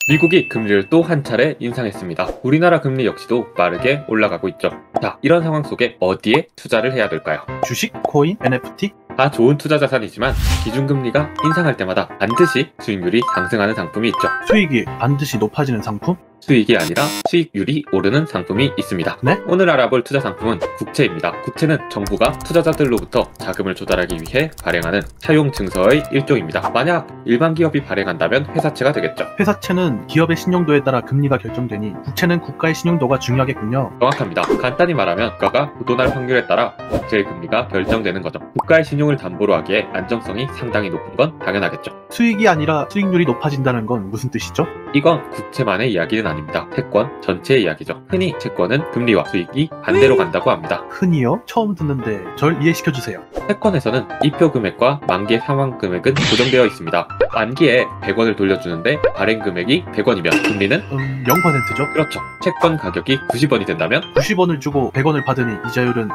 미국이 금리를 또 한 차례 인상했습니다. 우리나라 금리 역시도 빠르게 올라가고 있죠. 자, 이런 상황 속에 어디에 투자를 해야 될까요? 주식, 코인, NFT? 다 좋은 투자 자산이지만 기준금리가 인상할 때마다 반드시 수익률이 상승하는 상품이 있죠. 수익이 반드시 높아지는 상품? 수익이 아니라 수익률이 오르는 상품이 있습니다. 네? 오늘 알아볼 투자 상품은 국채입니다. 국채는 정부가 투자자들로부터 자금을 조달하기 위해 발행하는 사용 증서의 일종입니다. 만약 일반 기업이 발행한다면 회사채가 되겠죠. 회사채는 기업의 신용도에 따라 금리가 결정되니 국채는 국가의 신용도가 중요하겠군요. 정확합니다. 간단히 말하면 국가가 부도날 확률에 따라 국채의 금리가 결정되는 거죠. 국가의 신용을 담보로 하기에 안정성이 상당히 높은 건 당연하겠죠. 수익이 아니라 수익률이 높아진다는 건 무슨 뜻이죠? 이건 국채만의 이야기는 아닙니다. 채권 전체의 이야기죠. 흔히 채권은 금리와 수익이 반대로 간다고 합니다. 흔히요? 처음 듣는데 절 이해시켜주세요. 채권에서는 이표 금액과 만기의 상환 금액은 고정되어 있습니다. 만기에 100원을 돌려주는데 발행 금액이 100원이면 금리는 0%죠? 그렇죠. 채권 가격이 90원이 된다면 90원을 주고 100원을 받으니 이자율은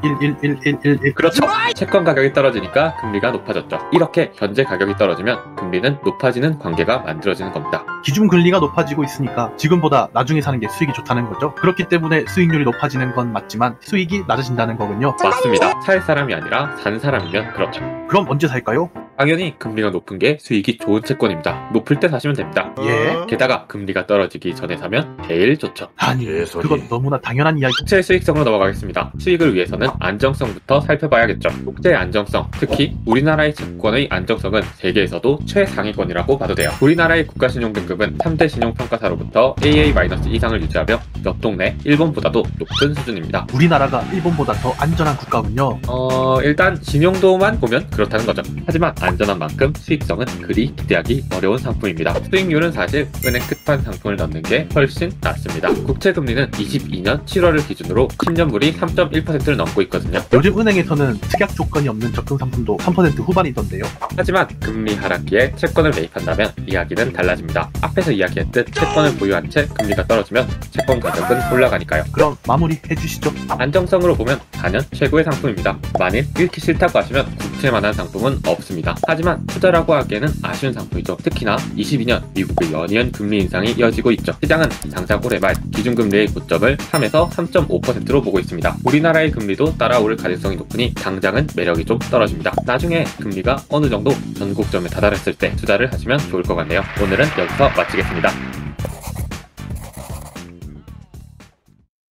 11.1111111. 그렇죠. 채권 가격이 떨어지니까 금리가 높아졌죠. 이렇게 현재 가격이 떨어지면 금리는 높아지는 관계가 만들어지는 겁니다. 기준금리가 높아지고 있으니까 지금보다 나중에 사는 게 수익이 좋다는 거죠. 그렇기 때문에 수익률이 높아지는 건 맞지만 수익이 낮아진다는 거군요. 맞습니다. 살 사람이 아니라 산 사람이면 그렇죠. 그럼 언제 살까요? 당연히 금리가 높은 게 수익이 좋은 채권입니다. 높을 때 사시면 됩니다. 예? 게다가 금리가 떨어지기 전에 사면 제일 좋죠. 아니, 그건 너무나 당연한 이야기. 국채의 수익성으로 넘어가겠습니다. 수익을 위해서는 안정성부터 살펴봐야겠죠. 국제의 안정성, 특히 우리나라의 채권의 안정성은 세계에서도 최상위권이라고 봐도 돼요. 우리나라의 국가신용등급은 3대 신용평가사로부터 AA- 이상을 유지하며 옆 동네 일본보다도 높은 수준입니다. 우리나라가 일본보다 더 안전한 국가군요. 일단 신용도만 보면 그렇다는 거죠. 하지만 안전한 만큼 수익성은 그리 기대하기 어려운 상품입니다. 수익률은 사실 은행 특판 상품을 넣는 게 훨씬 낫습니다. 국채금리는 22년 7월을 기준으로 10년물이 3.1%를 넘고 있거든요. 요즘 은행에서는 특약 조건이 없는 적금 상품도 3% 후반이던데요. 하지만 금리 하락기에 채권을 매입한다면 이야기는 달라집니다. 앞에서 이야기했듯 채권을 보유한 채 금리가 떨어지면 채권 가격은 올라가니까요. 그럼 마무리 해주시죠. 안정성으로 보면 단연 최고의 상품입니다. 만일 읽기 싫다고 하시면 국채만한 상품은 없습니다. 하지만 투자라고 하기에는 아쉬운 상품이죠. 특히나 22년 미국의 연이은 금리 인상이 이어지고 있죠. 시장은 당장 올해 말 기준금리의 고점을 3에서 3.5%로 보고 있습니다. 우리나라의 금리도 따라오를 가능성이 높으니 당장은 매력이 좀 떨어집니다. 나중에 금리가 어느 정도 전고점에 다다랐을 때 투자를 하시면 좋을 것 같네요. 오늘은 여기서 마치겠습니다.